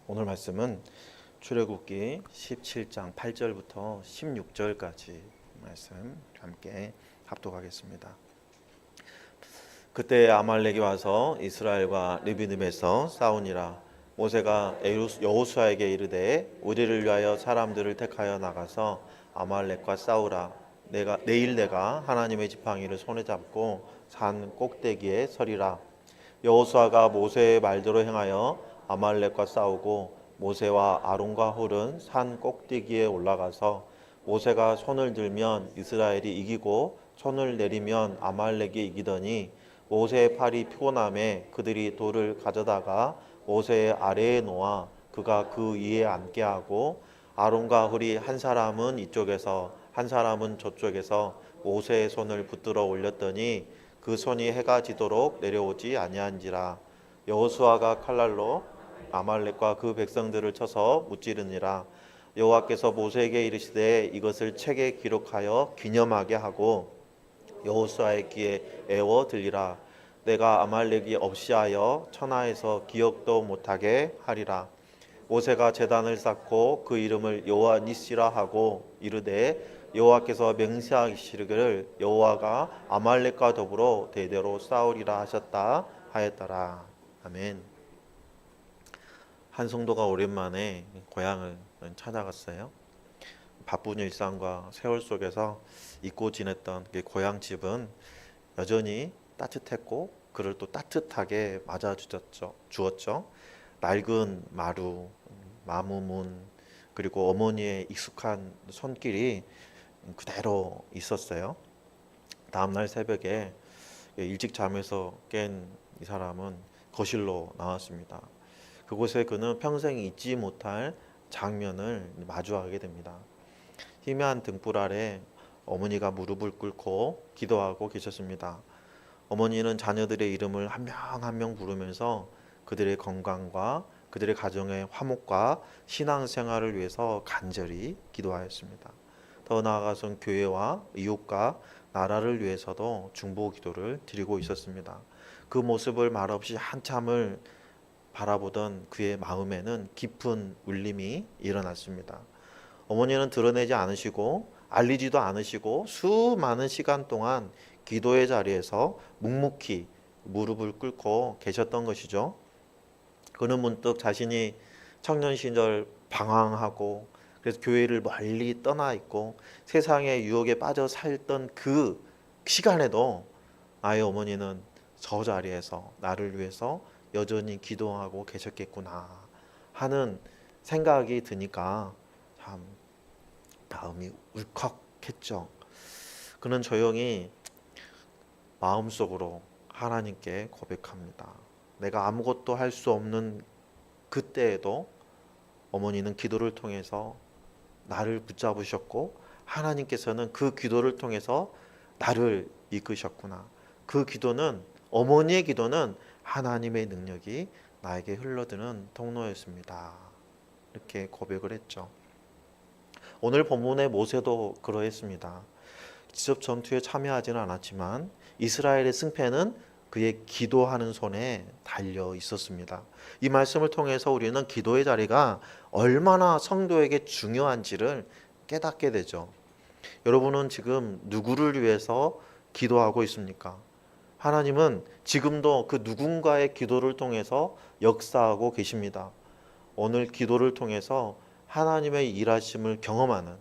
오늘 말씀은 출애굽기 17장 8절부터 16절까지 말씀 함께 합독하겠습니다. 그때 아말렉이 와서 이스라엘과 르비딤에서 싸우니라. 모세가 여호수아에게 이르되 우리를 위하여 사람들을 택하여 나가서 아말렉과 싸우라. 내일 내가 하나님의 지팡이를 손에 잡고 산 꼭대기에 서리라. 여호수아가 모세의 말대로 행하여 아말렉과 싸우고 모세와 아론과 홀은 산 꼭대기에 올라가서 모세가 손을 들면 이스라엘이 이기고 손을 내리면 아말렉이 이기더니 모세의 팔이 피곤함에 그들이 돌을 가져다가 모세의 아래에 놓아 그가 그 위에 앉게 하고 아론과 홀이 한 사람은 이쪽에서 한 사람은 저쪽에서 모세의 손을 붙들어 올렸더니 그 손이 해가 지도록 내려오지 아니한지라. 여호수아가 칼날로 아말렉과 그 백성들을 쳐서 무찌르니라. 여호와께서 모세에게 이르시되 이것을 책에 기록하여 기념하게 하고 여호수아의 귀에 애워 들리라. 내가 아말렉이 없이 하여 천하에서 기억도 못하게 하리라. 모세가 제단을 쌓고 그 이름을 여호와 니시라 하고 이르되 여호와께서 맹세하시기를 여호와가 아말렉과 더불어 대대로 싸우리라 하셨다 하였더라. 아멘. 한 성도가 오랜만에 고향을 찾아갔어요. 바쁜 일상과 세월 속에서 잊고 지냈던 그 고향집은 여전히 따뜻했고 그를 또 따뜻하게 주었죠. 낡은 마루, 마무문, 그리고 어머니의 익숙한 손길이 그대로 있었어요. 다음날 새벽에 일찍 잠에서 깬 이 사람은 거실로 나왔습니다. 그곳에 그는 평생 잊지 못할 장면을 마주하게 됩니다. 희미한 등불 아래 어머니가 무릎을 꿇고 기도하고 계셨습니다. 어머니는 자녀들의 이름을 한 명 한 명 부르면서 그들의 건강과 그들의 가정의 화목과 신앙생활을 위해서 간절히 기도하였습니다. 더 나아가선 교회와 이웃과 나라를 위해서도 중보 기도를 드리고 있었습니다. 그 모습을 말없이 한참을 바라보던 그의 마음에는 깊은 울림이 일어났습니다. 어머니는 드러내지 않으시고 알리지도 않으시고 수많은 시간 동안 기도의 자리에서 묵묵히 무릎을 꿇고 계셨던 것이죠. 그는 문득 자신이 청년 시절 방황하고 그래서 교회를 멀리 떠나 있고 세상의 유혹에 빠져 살던 그 시간에도 나의 어머니는 저 자리에서 나를 위해서 여전히 기도하고 계셨겠구나 하는 생각이 드니까 참 마음이 울컥했죠. 그는 조용히 마음속으로 하나님께 고백합니다. 내가 아무것도 할 수 없는 그때에도 어머니는 기도를 통해서 나를 붙잡으셨고 하나님께서는 그 기도를 통해서 나를 이끄셨구나. 그 기도는 어머니의 기도는 하나님의 능력이 나에게 흘러드는 통로였습니다. 이렇게 고백을 했죠. 오늘 본문의 모세도 그러했습니다. 직접 전투에 참여하지는 않았지만 이스라엘의 승패는 그의 기도하는 손에 달려 있었습니다. 이 말씀을 통해서 우리는 기도의 자리가 얼마나 성도에게 중요한지를 깨닫게 되죠. 여러분은 지금 누구를 위해서 기도하고 있습니까? 하나님은 지금도 그 누군가의 기도를 통해서 역사하고 계십니다. 오늘 기도를 통해서 하나님의 일하심을 경험하는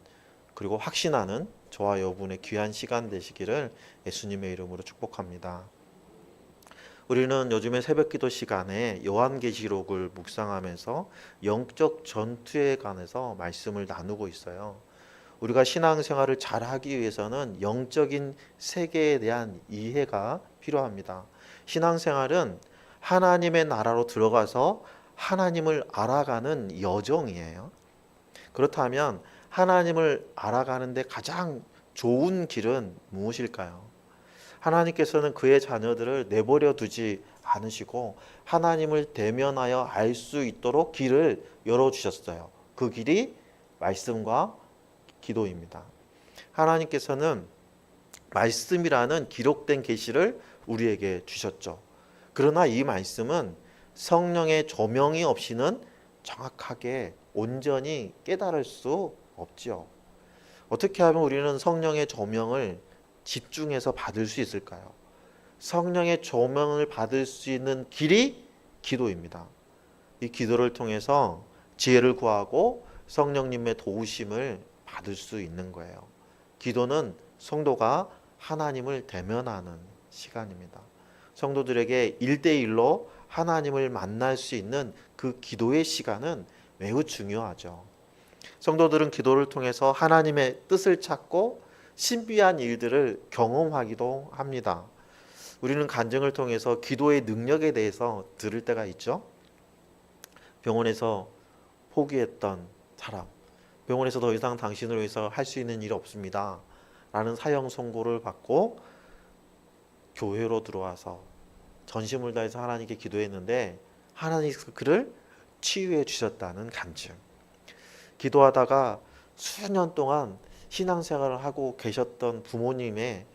그리고 확신하는 저와 여러분의 귀한 시간 되시기를 예수님의 이름으로 축복합니다. 우리는 요즘에 새벽기도 시간에 요한계시록을 묵상하면서 영적 전투에 관해서 말씀을 나누고 있어요. 우리가 신앙생활을 잘하기 위해서는 영적인 세계에 대한 이해가 필요합니다. 신앙생활은 하나님의 나라로 들어가서 하나님을 알아가는 여정이에요. 그렇다면 하나님을 알아가는데 가장 좋은 길은 무엇일까요? 하나님께서는 그의 자녀들을 내버려 두지 않으시고 하나님을 대면하여 알 수 있도록 길을 열어주셨어요. 그 길이 말씀과 기도입니다. 하나님께서는 말씀이라는 기록된 계시를 우리에게 주셨죠. 그러나 이 말씀은 성령의 조명이 없이는 정확하게 온전히 깨달을 수 없지요. 어떻게 하면 우리는 성령의 조명을 집중해서 받을 수 있을까요? 성령의 조명을 받을 수 있는 길이 기도입니다. 이 기도를 통해서 지혜를 구하고 성령님의 도우심을 받을 수 있는 거예요. 기도는 성도가 하나님을 대면하는 시간입니다. 성도들에게 1대1로 하나님을 만날 수 있는 그 기도의 시간은 매우 중요하죠. 성도들은 기도를 통해서 하나님의 뜻을 찾고 신비한 일들을 경험하기도 합니다. 우리는 간증을 통해서 기도의 능력에 대해서 들을 때가 있죠. 병원에서 포기했던 사람, 병원에서 더 이상 당신을 위해서 할 수 있는 일이 없습니다 라는 사형 선고를 받고 교회로 들어와서 전심을 다해서 하나님께 기도했는데 하나님께서 그를 치유해 주셨다는 간증. 기도하다가 수년 동안 신앙생활을 하고 계셨던 부모님의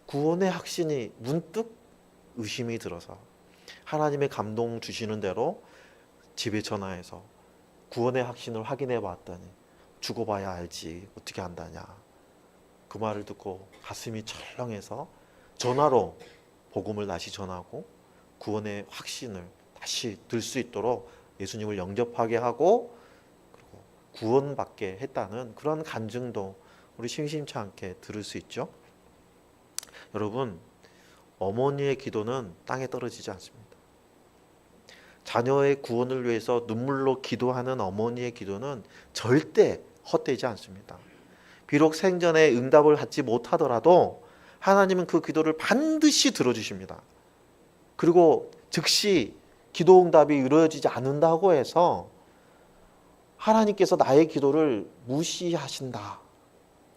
구원의 확신이 문득 의심이 들어서 하나님의 감동 주시는 대로 집에 전화해서 구원의 확신을 확인해 봤더니 죽어봐야 알지 어떻게 한다냐. 그 말을 듣고 가슴이 철렁해서 전화로 복음을 다시 전하고 구원의 확신을 다시 들 수 있도록 예수님을 영접하게 하고 그리고 구원받게 했다는 그런 간증도 우리 심심치 않게 들을 수 있죠. 여러분, 어머니의 기도는 땅에 떨어지지 않습니다. 자녀의 구원을 위해서 눈물로 기도하는 어머니의 기도는 절대 헛되지 않습니다. 비록 생전에 응답을 받지 못하더라도 하나님은 그 기도를 반드시 들어주십니다. 그리고 즉시 기도 응답이 이루어지지 않는다고 해서 하나님께서 나의 기도를 무시하신다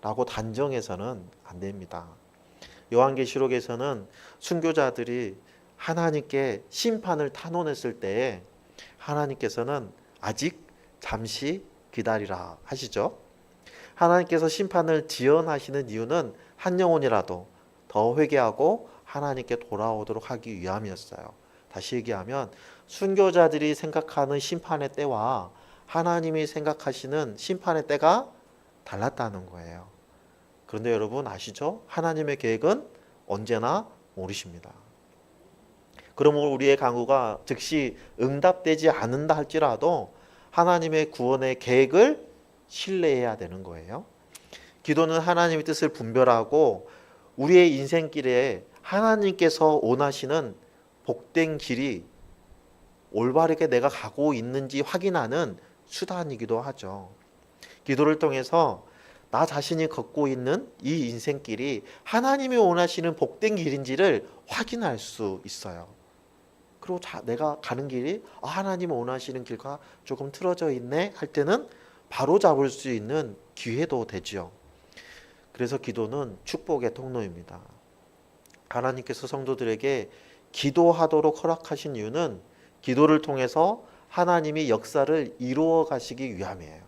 라고 단정해서는 안 됩니다. 요한계시록에서는 순교자들이 하나님께 심판을 탄원했을 때에 하나님께서는 아직 잠시 기다리라 하시죠. 하나님께서 심판을 지연하시는 이유는 한 영혼이라도 더 회개하고 하나님께 돌아오도록 하기 위함이었어요. 다시 얘기하면 순교자들이 생각하는 심판의 때와 하나님이 생각하시는 심판의 때가 달랐다는 거예요. 그런데 여러분 아시죠? 하나님의 계획은 언제나 모르십니다. 그러므로 우리의 간구가 즉시 응답되지 않는다 할지라도 하나님의 구원의 계획을 신뢰해야 되는 거예요. 기도는 하나님의 뜻을 분별하고 우리의 인생길에 하나님께서 원하시는 복된 길이 올바르게 내가 가고 있는지 확인하는 수단이기도 하죠. 기도를 통해서 나 자신이 걷고 있는 이 인생길이 하나님이 원하시는 복된 길인지를 확인할 수 있어요. 그리고 내가 가는 길이 하나님이 원하시는 길과 조금 틀어져 있네 할 때는 바로 잡을 수 있는 기회도 되죠. 그래서 기도는 축복의 통로입니다. 하나님께서 성도들에게 기도하도록 허락하신 이유는 기도를 통해서 하나님이 역사를 이루어 가시기 위함이에요.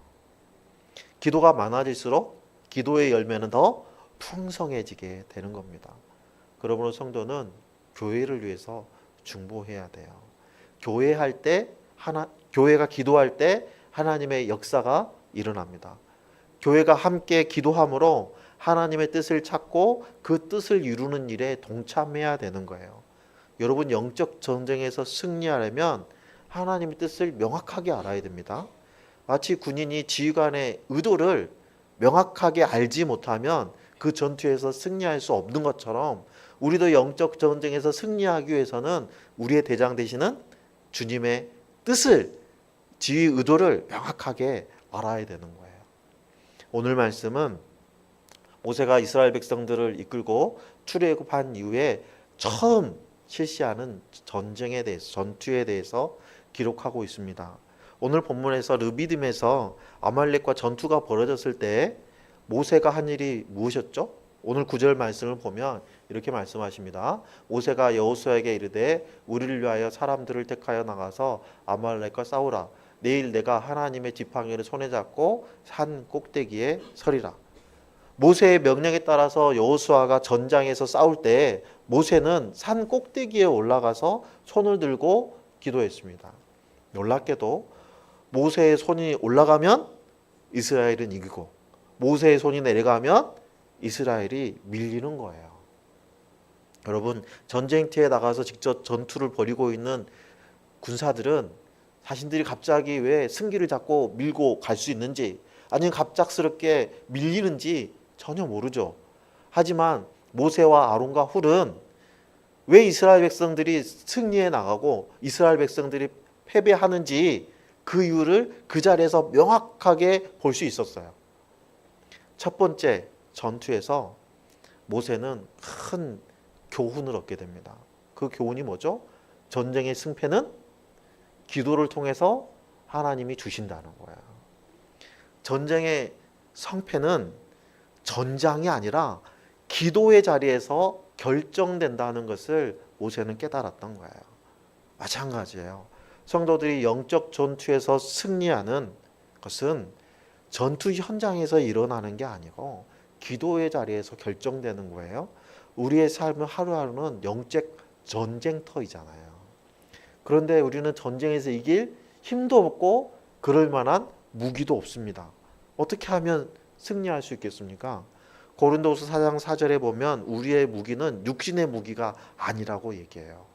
기도가 많아질수록 기도의 열매는 더 풍성해지게 되는 겁니다. 그러므로 성도는 교회를 위해서 중보해야 돼요. 교회가 기도할 때 하나님의 역사가 일어납니다. 교회가 함께 기도함으로 하나님의 뜻을 찾고 그 뜻을 이루는 일에 동참해야 되는 거예요. 여러분, 영적 전쟁에서 승리하려면 하나님의 뜻을 명확하게 알아야 됩니다. 마치 군인이 지휘관의 의도를 명확하게 알지 못하면 그 전투에서 승리할 수 없는 것처럼 우리도 영적 전쟁에서 승리하기 위해서는 우리의 대장 되시는 주님의 뜻을, 지휘 의도를 명확하게 알아야 되는 거예요. 오늘 말씀은 모세가 이스라엘 백성들을 이끌고 출애굽한 이후에 처음 실시하는 전쟁에 대해서, 전투에 대해서 기록하고 있습니다. 오늘 본문에서 르비딤에서 아말렉과 전투가 벌어졌을 때 모세가 한 일이 무엇이었죠? 오늘 9절 말씀을 보면 이렇게 말씀하십니다. 모세가 여호수아에게 이르되 우리를 위하여 사람들을 택하여 나가서 아말렉과 싸우라. 내일 내가 하나님의 지팡이를 손에 잡고 산 꼭대기에 서리라. 모세의 명령에 따라서 여호수아가 전장에서 싸울 때 모세는 산 꼭대기에 올라가서 손을 들고 기도했습니다. 놀랍게도 모세의 손이 올라가면 이스라엘은 이기고 모세의 손이 내려가면 이스라엘이 밀리는 거예요. 여러분, 전쟁터에 나가서 직접 전투를 벌이고 있는 군사들은 자신들이 갑자기 왜 승기를 잡고 밀고 갈 수 있는지, 아니면 갑작스럽게 밀리는지 전혀 모르죠. 하지만 모세와 아론과 훌은 왜 이스라엘 백성들이 승리해 나가고 이스라엘 백성들이 패배하는지 그 이유를 그 자리에서 명확하게 볼 수 있었어요. 첫 번째, 전투에서 모세는 큰 교훈을 얻게 됩니다. 그 교훈이 뭐죠? 전쟁의 승패는 기도를 통해서 하나님이 주신다는 거야. 전쟁의 성패는 전장이 아니라 기도의 자리에서 결정된다는 것을 모세는 깨달았던 거예요. 마찬가지예요. 성도들이 영적 전투에서 승리하는 것은 전투 현장에서 일어나는 게 아니고 기도의 자리에서 결정되는 거예요. 우리의 삶은 하루하루는 영적 전쟁터이잖아요. 그런데 우리는 전쟁에서 이길 힘도 없고 그럴 만한 무기도 없습니다. 어떻게 하면 승리할 수 있겠습니까? 고린도후서 4장 4절에 보면 우리의 무기는 육신의 무기가 아니라고 얘기해요.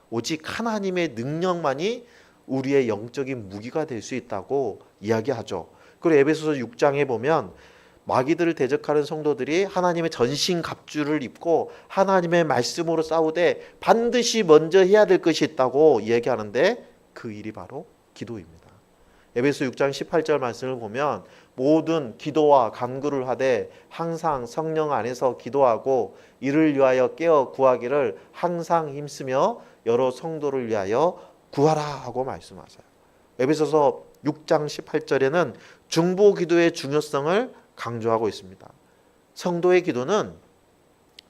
오직 하나님의 능력만이 우리의 영적인 무기가 될 수 있다고 이야기하죠. 그리고 에베소서 6장에 보면 마귀들을 대적하는 성도들이 하나님의 전신갑주를 입고 하나님의 말씀으로 싸우되 반드시 먼저 해야 될 것이 있다고 이야기하는데 그 일이 바로 기도입니다. 에베소 6장 18절 말씀을 보면 모든 기도와 간구를 하되 항상 성령 안에서 기도하고 이를 위하여 깨어 구하기를 항상 힘쓰며 여러 성도를 위하여 구하라 하고 말씀하세요. 에베소서 6장 18절에는 중보 기도의 중요성을 강조하고 있습니다. 성도의 기도는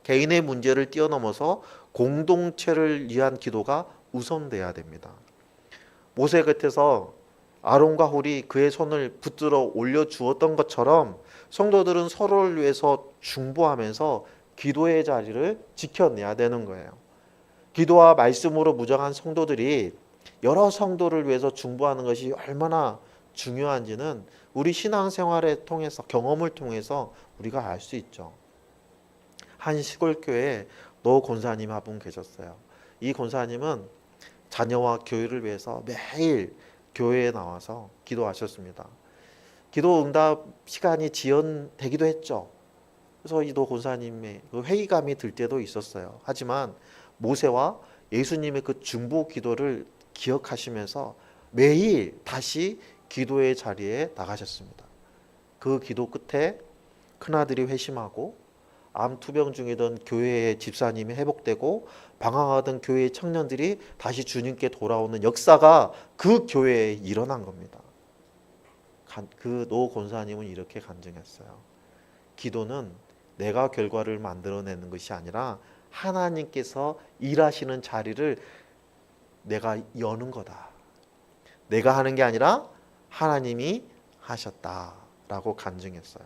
개인의 문제를 뛰어넘어서 공동체를 위한 기도가 우선돼야 됩니다. 모세 곁에서 아론과 훌이 그의 손을 붙들어 올려주었던 것처럼 성도들은 서로를 위해서 중보하면서 기도의 자리를 지켜내야 되는 거예요. 기도와 말씀으로 무장한 성도들이 여러 성도를 위해서 중보하는 것이 얼마나 중요한지는 우리 신앙생활을 통해서 경험을 통해서 우리가 알 수 있죠. 한 시골 교회에 노 권사님 한 분 계셨어요. 이 권사님은 자녀와 교회를 위해서 매일 교회에 나와서 기도하셨습니다. 기도 응답 시간이 지연되기도 했죠. 그래서 이 노 권사님의 그 회의감이 들 때도 있었어요. 하지만 모세와 예수님의 그 중보 기도를 기억하시면서 매일 다시 기도의 자리에 나가셨습니다. 그 기도 끝에 큰아들이 회심하고 암 투병 중이던 교회의 집사님이 회복되고 방황하던 교회의 청년들이 다시 주님께 돌아오는 역사가 그 교회에 일어난 겁니다. 그 노 권사님은 이렇게 간증했어요. 기도는 내가 결과를 만들어내는 것이 아니라 하나님께서 일하시는 자리를 내가 여는 거다. 내가 하는 게 아니라 하나님이 하셨다라고 간증했어요.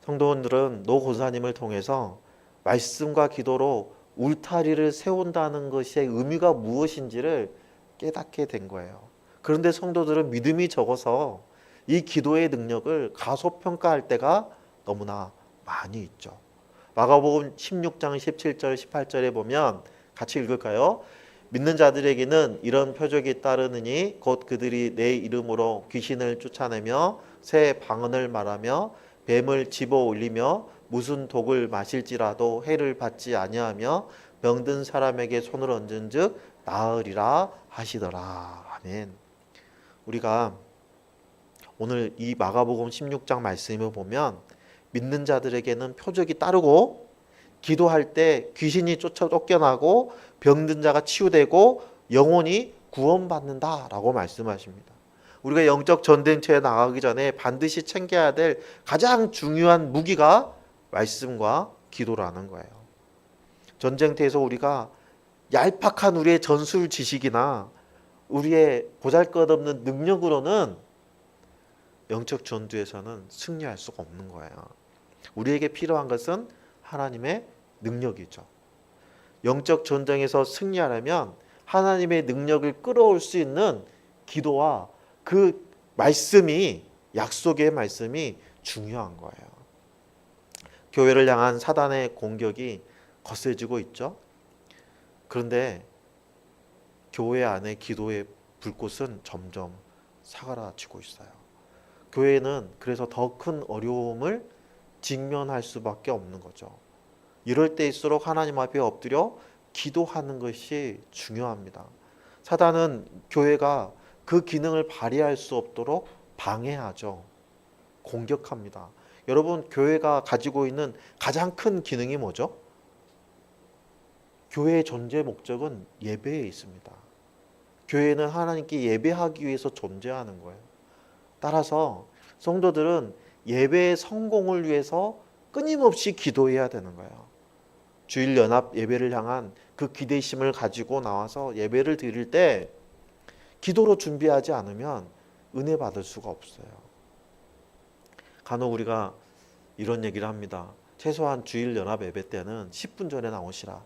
성도분들은 노 권사님을 통해서 말씀과 기도로 울타리를 세운다는 것의 의미가 무엇인지를 깨닫게 된 거예요. 그런데 성도들은 믿음이 적어서 이 기도의 능력을 가소평가할 때가 너무나 많이 있죠. 마가복음 16장 17절 18절에 보면 같이 읽을까요? 믿는 자들에게는 이런 표적이 따르느니 곧 그들이 내 이름으로 귀신을 쫓아내며 새 방언을 말하며 뱀을 집어 올리며 무슨 독을 마실지라도 해를 받지 아니하며 병든 사람에게 손을 얹은즉 나으리라 하시더라. 아멘. 우리가 오늘 이 마가복음 16장 말씀을 보면 믿는 자들에게는 표적이 따르고 기도할 때 귀신이 쫓겨나고 병든 자가 치유되고 영혼이 구원받는다라고 말씀하십니다. 우리가 영적 전쟁터에 나가기 전에 반드시 챙겨야 될 가장 중요한 무기가 말씀과 기도라는 거예요. 전쟁터에서 우리가 얄팍한 우리의 전술 지식이나 우리의 보잘것없는 능력으로는 영적 전투에서는 승리할 수가 없는 거예요. 우리에게 필요한 것은 하나님의 능력이죠. 영적 전쟁에서 승리하려면 하나님의 능력을 끌어올 수 있는 기도와 그 말씀이, 약속의 말씀이 중요한 거예요. 교회를 향한 사단의 공격이 거세지고 있죠. 그런데 교회 안에 기도의 불꽃은 점점 사그라지고 있어요. 교회는 그래서 더 큰 어려움을 직면할 수밖에 없는 거죠. 이럴 때일수록 하나님 앞에 엎드려 기도하는 것이 중요합니다. 사단은 교회가 그 기능을 발휘할 수 없도록 방해하죠. 공격합니다. 여러분, 교회가 가지고 있는 가장 큰 기능이 뭐죠? 교회의 존재 목적은 예배에 있습니다. 교회는 하나님께 예배하기 위해서 존재하는 거예요. 따라서 성도들은 예배의 성공을 위해서 끊임없이 기도해야 되는 거예요. 주일 연합 예배를 향한 그 기대심을 가지고 나와서 예배를 드릴 때 기도로 준비하지 않으면 은혜 받을 수가 없어요. 간혹 우리가 이런 얘기를 합니다. 최소한 주일 연합 예배 때는 10분 전에 나오시라.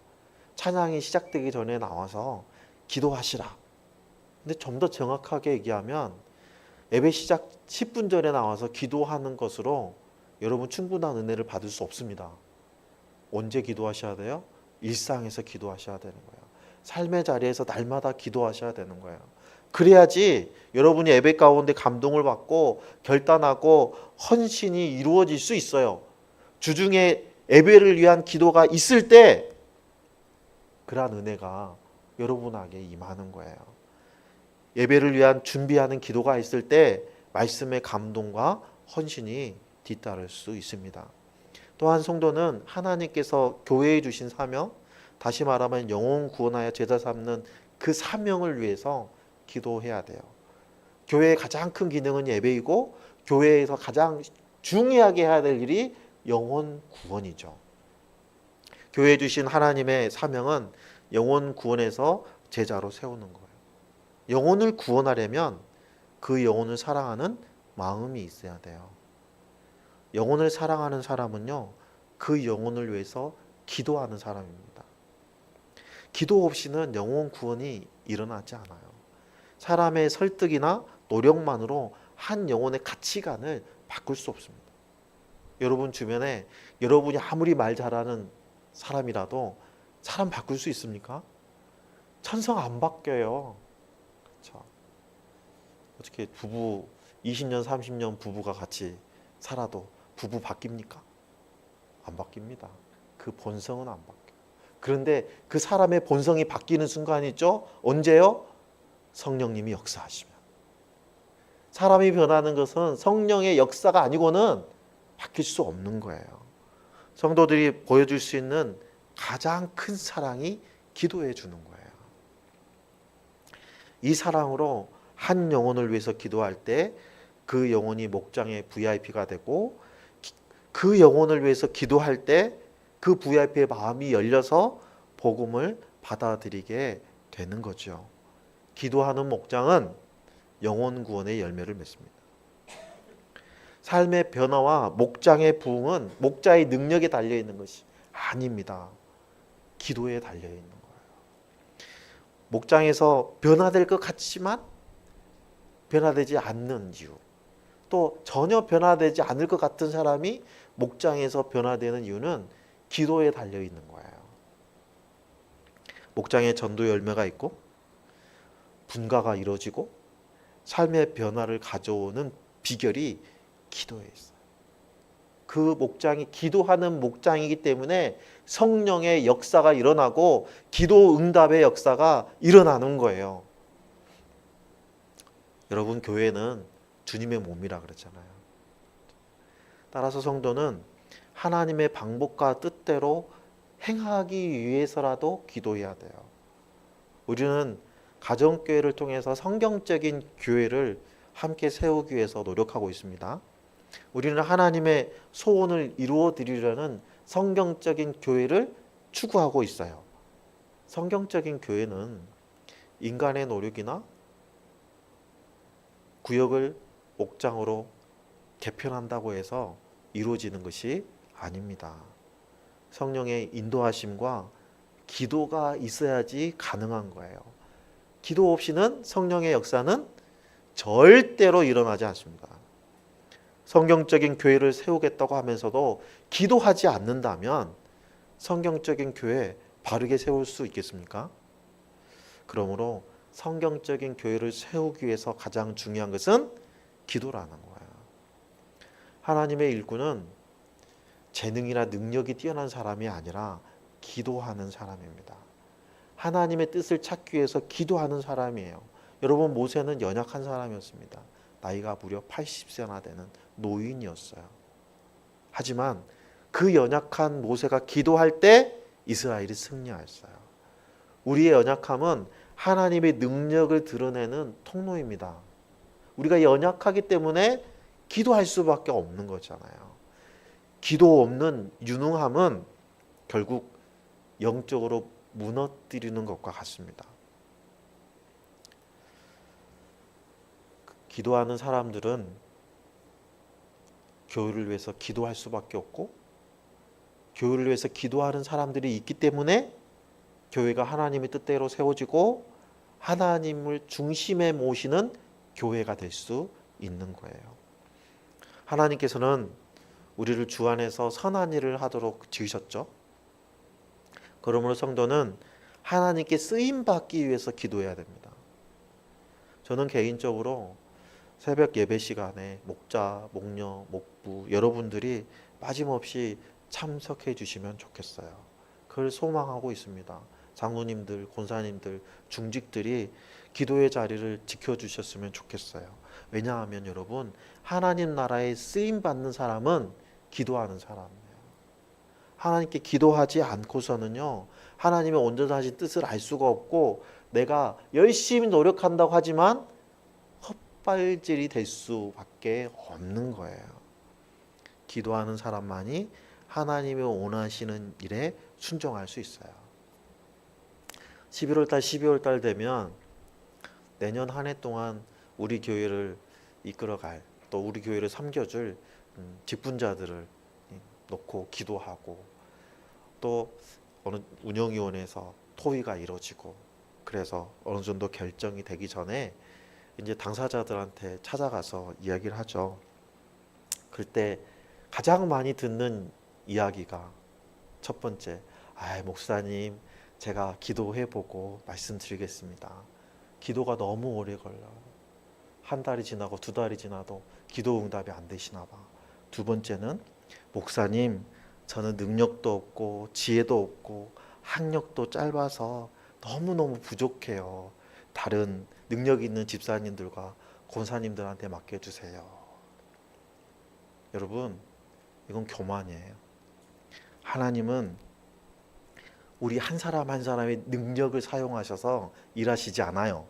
찬양이 시작되기 전에 나와서 기도하시라. 근데 좀 더 정확하게 얘기하면 예배 시작 10분 전에 나와서 기도하는 것으로 여러분 충분한 은혜를 받을 수 없습니다. 언제 기도하셔야 돼요? 일상에서 기도하셔야 되는 거예요. 삶의 자리에서 날마다 기도하셔야 되는 거예요. 그래야지 여러분이 예배 가운데 감동을 받고 결단하고 헌신이 이루어질 수 있어요. 주중에 예배를 위한 기도가 있을 때 그러한 은혜가 여러분에게 임하는 거예요. 예배를 위한 준비하는 기도가 있을 때 말씀의 감동과 헌신이 뒤따를 수 있습니다. 또한 성도는 하나님께서 교회에 주신 사명, 다시 말하면 영혼 구원하여 제자 삼는 그 사명을 위해서 기도해야 돼요. 교회의 가장 큰 기능은 예배이고 교회에서 가장 중요하게 해야 될 일이 영혼 구원이죠. 교회에 주신 하나님의 사명은 영혼 구원에서 제자로 세우는 거예요. 영혼을 구원하려면 그 영혼을 사랑하는 마음이 있어야 돼요. 영혼을 사랑하는 사람은요, 그 영혼을 위해서 기도하는 사람입니다. 기도 없이는 영혼 구원이 일어나지 않아요. 사람의 설득이나 노력만으로 한 영혼의 가치관을 바꿀 수 없습니다. 여러분 주변에 여러분이 아무리 말 잘하는 사람이라도 사람 바꿀 수 있습니까? 천성 안 바뀌어요. 그렇죠? 어떻게 부부 20년 30년 부부가 같이 살아도 부부 바뀝니까? 안 바뀝니다. 그 본성은 안 바뀌어요. 그런데 그 사람의 본성이 바뀌는 순간이 있죠? 언제요? 성령님이 역사하시면. 사람이 변하는 것은 성령의 역사가 아니고는 바뀔 수 없는 거예요. 성도들이 보여줄 수 있는 가장 큰 사랑이 기도해 주는 거예요. 이 사랑으로 한 영혼을 위해서 기도할 때 그 영혼이 목장의 VIP가 되고 그 영혼을 위해서 기도할 때 그 VIP의 마음이 열려서 복음을 받아들이게 되는 거죠. 기도하는 목장은 영혼 구원의 열매를 맺습니다. 삶의 변화와 목장의 부흥은 목자의 능력에 달려 있는 것이 아닙니다. 기도에 달려 있는 거예요. 목장에서 변화될 것 같지만 변화되지 않는 이유, 또 전혀 변화되지 않을 것 같은 사람이 목장에서 변화되는 이유는 기도에 달려 있는 거예요. 목장에 전도 열매가 있고 분가가 이루어지고 삶의 변화를 가져오는 비결이 기도에 있어요. 그 목장이 기도하는 목장이기 때문에 성령의 역사가 일어나고 기도 응답의 역사가 일어나는 거예요. 여러분, 교회는 주님의 몸이라 그랬잖아요. 따라서 성도는 하나님의 방법과 뜻대로 행하기 위해서라도 기도해야 돼요. 우리는 가정교회를 통해서 성경적인 교회를 함께 세우기 위해서 노력하고 있습니다. 우리는 하나님의 소원을 이루어 드리려는 성경적인 교회를 추구하고 있어요. 성경적인 교회는 인간의 노력이나 구역을 목장으로 개편한다고 해서 이루어지는 것이 아닙니다. 성령의 인도하심과 기도가 있어야지 가능한 거예요. 기도 없이는 성령의 역사는 절대로 일어나지 않습니다. 성경적인 교회를 세우겠다고 하면서도 기도하지 않는다면 성경적인 교회 바르게 세울 수 있겠습니까? 그러므로 성경적인 교회를 세우기 위해서 가장 중요한 것은 기도라는 거예요. 하나님의 일꾼은 재능이나 능력이 뛰어난 사람이 아니라 기도하는 사람입니다. 하나님의 뜻을 찾기 위해서 기도하는 사람이에요. 여러분, 모세는 연약한 사람이었습니다. 나이가 무려 80세나 되는 노인이었어요. 하지만 그 연약한 모세가 기도할 때 이스라엘이 승리하였어요. 우리의 연약함은 하나님의 능력을 드러내는 통로입니다. 우리가 연약하기 때문에 기도할 수밖에 없는 거잖아요. 기도 없는 유능함은 결국 영적으로 무너뜨리는 것과 같습니다. 기도하는 사람들은 교회를 위해서 기도할 수밖에 없고, 교회를 위해서 기도하는 사람들이 있기 때문에 교회가 하나님의 뜻대로 세워지고 하나님을 중심에 모시는 교회가 될 수 있는 거예요. 하나님께서는 우리를 주 안에서 선한 일을 하도록 지으셨죠. 그러므로 성도는 하나님께 쓰임 받기 위해서 기도해야 됩니다. 저는 개인적으로 새벽 예배 시간에 목자, 목녀, 목부 여러분들이 빠짐없이 참석해 주시면 좋겠어요. 그걸 소망하고 있습니다. 장로님들, 권사님들, 중직들이 기도의 자리를 지켜주셨으면 좋겠어요. 왜냐하면 여러분, 하나님 나라에 쓰임 받는 사람은 기도하는 사람이에요. 하나님께 기도하지 않고서는요, 하나님의 온전하신 뜻을 알 수가 없고, 내가 열심히 노력한다고 하지만 헛발질이 될 수밖에 없는 거예요. 기도하는 사람만이 하나님이 원하시는 일에 순종할 수 있어요. 11월달, 12월달 되면 내년 한 해 동안 우리 교회를 이끌어갈, 또 우리 교회를 섬겨줄 직분자들을 놓고 기도하고, 또 어느 운영위원회에서 토의가 이루어지고, 그래서 어느 정도 결정이 되기 전에 이제 당사자들한테 찾아가서 이야기를 하죠. 그때 가장 많이 듣는 이야기가 첫 번째, 목사님, 제가 기도해보고 말씀드리겠습니다. 기도가 너무 오래 걸려요. 한 달이 지나고 두 달이 지나도 기도 응답이 안 되시나 봐. 두 번째는, 목사님, 저는 능력도 없고 지혜도 없고 학력도 짧아서 너무너무 부족해요. 다른 능력 있는 집사님들과 권사님들한테 맡겨주세요. 여러분, 이건 교만이에요. 하나님은 우리 한 사람 한 사람의 능력을 사용하셔서 일하시지 않아요.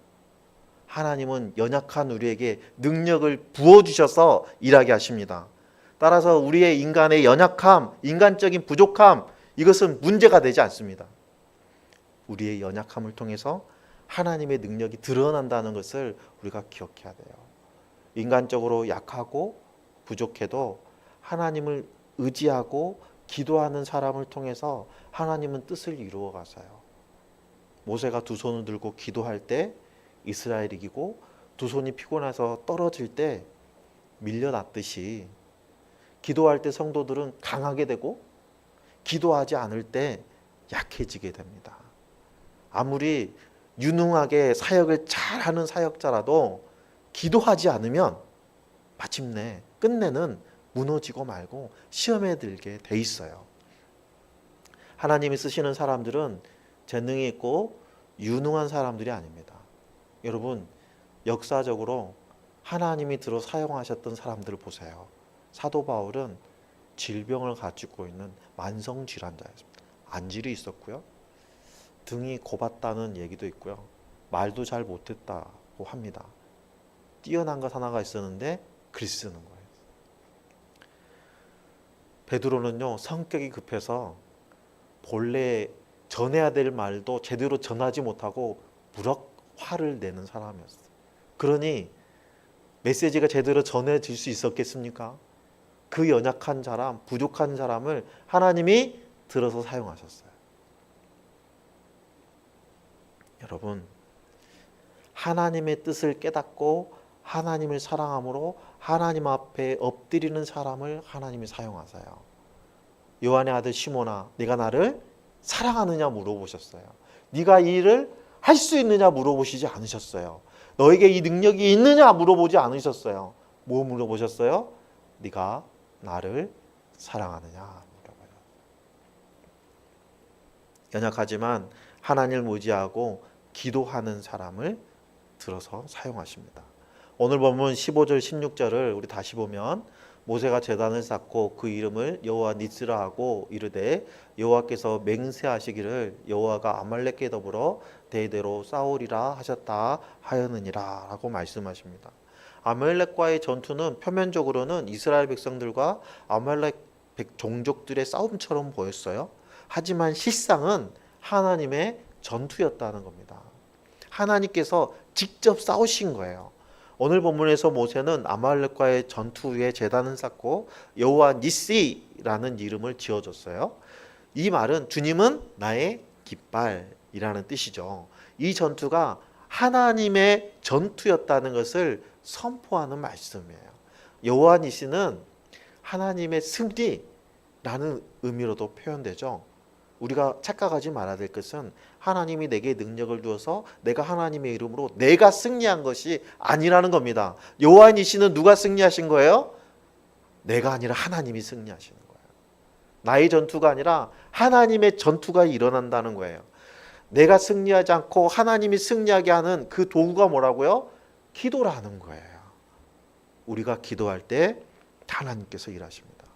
하나님은 연약한 우리에게 능력을 부어주셔서 일하게 하십니다. 따라서 우리의 인간의 연약함, 인간적인 부족함, 이것은 문제가 되지 않습니다. 우리의 연약함을 통해서 하나님의 능력이 드러난다는 것을 우리가 기억해야 돼요. 인간적으로 약하고 부족해도 하나님을 의지하고 기도하는 사람을 통해서 하나님은 뜻을 이루어 가세요. 모세가 두 손을 들고 기도할 때 이스라엘이 이기고, 두 손이 피곤해서 떨어질 때 밀려났듯이 기도할 때 성도들은 강하게 되고, 기도하지 않을 때 약해지게 됩니다. 아무리 유능하게 사역을 잘하는 사역자라도 기도하지 않으면 마침내 끝내는 무너지고 말고 시험에 들게 돼 있어요. 하나님이 쓰시는 사람들은 재능이 있고 유능한 사람들이 아닙니다. 여러분, 역사적으로 하나님이 들어 사용하셨던 사람들을 보세요. 사도 바울은 질병을 가지고 있는 만성 질환자였습니다. 안질이 있었고요. 등이 고팠다는 얘기도 있고요. 말도 잘 못했다고 합니다. 뛰어난 것 하나가 있었는데 글 쓰는 거예요. 베드로는요, 성격이 급해서 본래 전해야 될 말도 제대로 전하지 못하고 무럭 화를 내는 사람이었어요. 그러니 메시지가 제대로 전해질 수 있었겠습니까? 그 연약한 사람, 부족한 사람을 하나님이 들어서 사용하셨어요. 여러분, 하나님의 뜻을 깨닫고 하나님을 사랑함으로 하나님 앞에 엎드리는 사람을 하나님이 사용하세요. 요한의 아들 시몬아, 네가 나를 사랑하느냐 물어보셨어요. 네가 이 일을 할 수 있느냐 물어보시지 않으셨어요. 너에게 이 능력이 있느냐 물어보지 않으셨어요. 뭐 물어보셨어요? 네가 나를 사랑하느냐 물어봐요. 연약하지만 하나님을 의지하고 기도하는 사람을 들어서 사용하십니다. 오늘 본문 15절 16절을 우리 다시 보면 모세가 제단을 쌓고 그 이름을 여호와 니스라 하고 이르되 여호와께서 맹세하시기를 여호와가 아말렉과 더불어 대대로 싸우리라 하셨다 하였느니라 라고 말씀하십니다. 아말렉과의 전투는 표면적으로는 이스라엘 백성들과 아말렉 종족들의 싸움처럼 보였어요. 하지만 실상은 하나님의 전투였다는 겁니다. 하나님께서 직접 싸우신 거예요. 오늘 본문에서 모세는 아말렉과의 전투 후에 제단을 쌓고 여호와 니시라는 이름을 지어줬어요. 이 말은 주님은 나의 깃발이라는 뜻이죠. 이 전투가 하나님의 전투였다는 것을 선포하는 말씀이에요. 여호와 니시는 하나님의 승리라는 의미로도 표현되죠. 우리가 착각하지 말아야 될 것은 하나님이 내게 능력을 주어서 내가 하나님의 이름으로 내가 승리한 것이 아니라는 겁니다. 여호와 니시는 누가 승리하신 거예요? 내가 아니라 하나님이 승리하시는 거예요. 나의 전투가 아니라 하나님의 전투가 일어난다는 거예요. 내가 승리하지 않고 하나님이 승리하게 하는 그 도구가 뭐라고요? 기도라는 거예요. 우리가 기도할 때 하나님께서 일하십니다.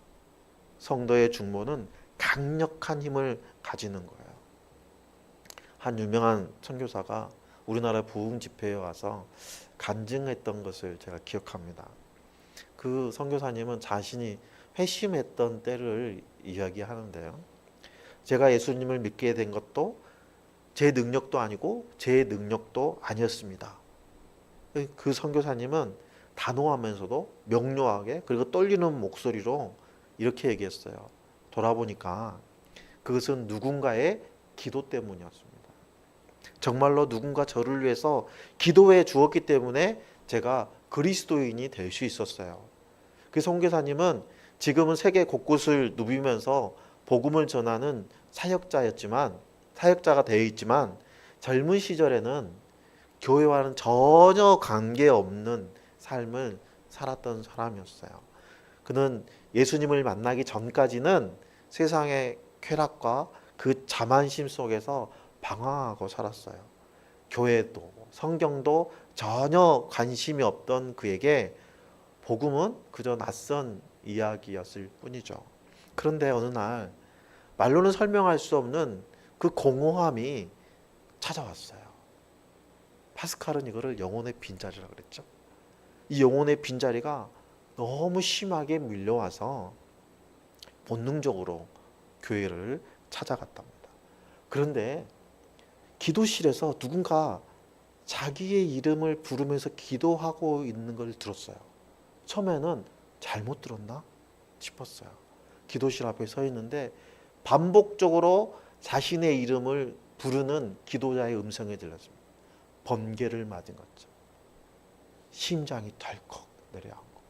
성도의 중보는 강력한 힘을 가지는 거예요. 한 유명한 선교사가 우리나라 부흥 집회에 와서 간증했던 것을 제가 기억합니다. 그 선교사님은 자신이 회심했던 때를 이야기하는데요. 제가 예수님을 믿게 된 것도 제 능력도 아니고 제 능력도 아니었습니다. 그 선교사님은 단호하면서도 명료하게 그리고 떨리는 목소리로 이렇게 얘기했어요. 돌아보니까 그것은 누군가의 기도 때문이었습니다. 정말로 누군가 저를 위해서 기도해 주었기 때문에 제가 그리스도인이 될 수 있었어요. 그 선교사님은 지금은 세계 곳곳을 누비면서 복음을 전하는 사역자가 되어 있지만 젊은 시절에는 교회와는 전혀 관계없는 삶을 살았던 사람이었어요. 그는 예수님을 만나기 전까지는 세상의 쾌락과 그 자만심 속에서 방황하고 살았어요. 교회도 성경도 전혀 관심이 없던 그에게 복음은 그저 낯선 이야기였을 뿐이죠. 그런데 어느 날 말로는 설명할 수 없는 그 공허함이 찾아왔어요. 파스칼은 이거를 영혼의 빈자리라고 그랬죠. 이 영혼의 빈자리가 너무 심하게 밀려와서 본능적으로 교회를 찾아갔답니다. 그런데 기도실에서 누군가 자기의 이름을 부르면서 기도하고 있는 걸 들었어요. 처음에는 잘못 들었나 싶었어요. 기도실 앞에 서 있는데 반복적으로 자신의 이름을 부르는 기도자의 음성이 들렸습니다. 번개를 맞은 것처럼 심장이 덜컥 내려앉고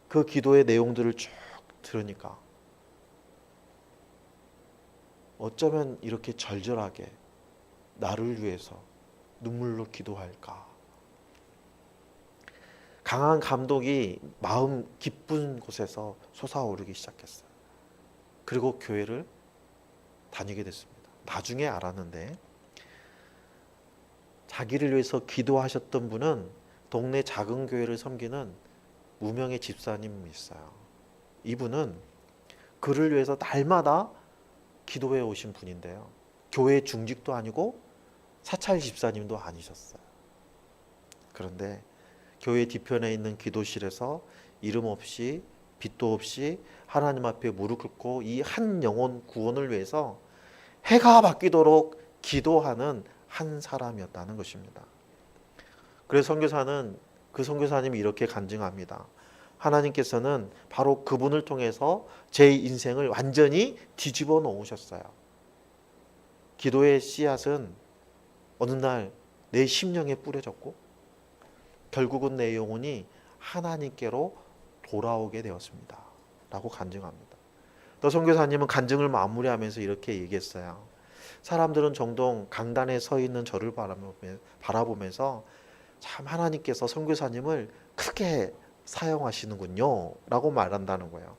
그 기도의 내용들을 쭉 들으니까 어쩌면 이렇게 절절하게 나를 위해서 눈물로 기도할까. 강한 감동이 마음 깊은 곳에서 솟아오르기 시작했어요. 그리고 교회를 다니게 됐습니다. 나중에 알았는데 자기를 위해서 기도하셨던 분은 동네 작은 교회를 섬기는 무명의 집사님이 있어요. 이분은 그를 위해서 날마다 기도해 오신 분인데요. 교회 중직도 아니고 사찰 집사님도 아니셨어요. 그런데 교회 뒤편에 있는 기도실에서 이름 없이 빛도 없이 하나님 앞에 무릎 꿇고 이 한 영혼 구원을 위해서 해가 바뀌도록 기도하는 한 사람이었다는 것입니다. 그래서 선교사는 그 선교사님이 이렇게 간증합니다. 하나님께서는 바로 그분을 통해서 제 인생을 완전히 뒤집어 놓으셨어요. 기도의 씨앗은 어느 날 내 심령에 뿌려졌고 결국은 내 영혼이 하나님께로 돌아오게 되었습니다. 라고 간증합니다. 또 선교사님은 간증을 마무리하면서 이렇게 얘기했어요. 사람들은 종종 강단에 서 있는 저를 바라보면서 참 하나님께서 선교사님을 크게 사용하시는군요 라고 말한다는 거예요.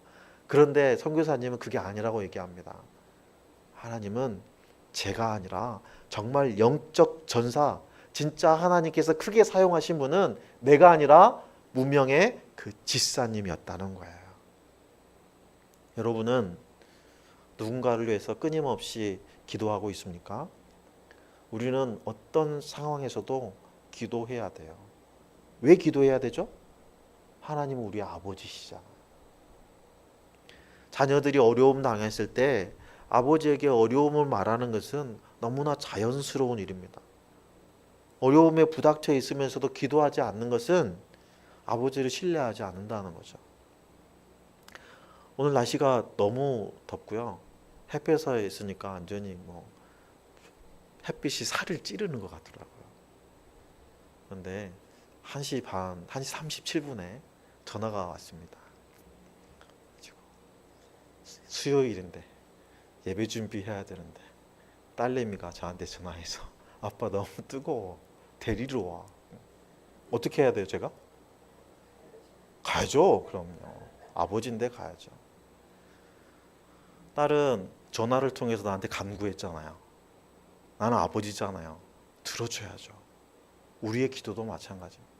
그런데 선교사님은 그게 아니라고 얘기합니다. 하나님은 제가 아니라 정말 영적 전사, 진짜 하나님께서 크게 사용하신 분은 내가 아니라 무명의 그 집사님이었다는 거예요. 여러분은 누군가를 위해서 끊임없이 기도하고 있습니까? 우리는 어떤 상황에서도 기도해야 돼요. 왜 기도해야 되죠? 하나님은 우리 아버지시잖아요. 자녀들이 어려움 당했을 때 아버지에게 어려움을 말하는 것은 너무나 자연스러운 일입니다. 어려움에 부닥쳐 있으면서도 기도하지 않는 것은 아버지를 신뢰하지 않는다는 거죠. 오늘 날씨가 너무 덥고요. 햇볕에 있으니까 완전히 햇빛이 살을 찌르는 것 같더라고요. 그런데 1시 37분에 전화가 왔습니다. 수요일인데 예배 준비해야 되는데 딸내미가 저한테 전화해서 아빠 너무 뜨거워. 데리러 와. 어떻게 해야 돼요, 제가? 가야죠. 그럼요. 아버지인데 가야죠. 딸은 전화를 통해서 나한테 간구했잖아요. 나는 아버지잖아요. 들어줘야죠. 우리의 기도도 마찬가지입니다.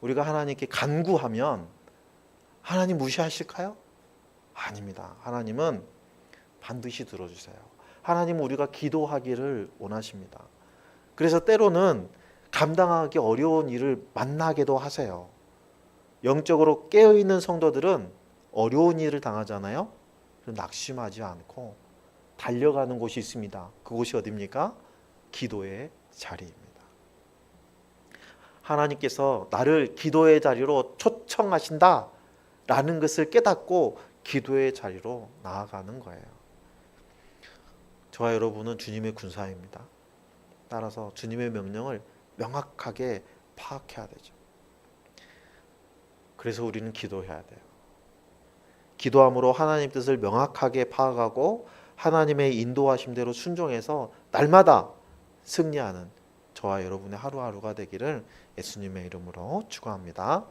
우리가 하나님께 간구하면 하나님 무시하실까요? 아닙니다. 하나님은 반드시 들어주세요. 하나님은 우리가 기도하기를 원하십니다. 그래서 때로는 감당하기 어려운 일을 만나게도 하세요. 영적으로 깨어있는 성도들은 어려운 일을 당하잖아요. 낙심하지 않고 달려가는 곳이 있습니다. 그곳이 어디입니까? 기도의 자리입니다. 하나님께서 나를 기도의 자리로 초청하신다 라는 것을 깨닫고 기도의 자리로 나아가는 거예요. 저와 여러분은 주님의 군사입니다. 따라서 주님의 명령을 명확하게 파악해야 되죠. 그래서 우리는 기도해야 돼요. 기도함으로 하나님 뜻을 명확하게 파악하고 하나님의 인도하심대로 순종해서 날마다 승리하는 저와 여러분의 하루하루가 되기를 예수님의 이름으로 축원합니다.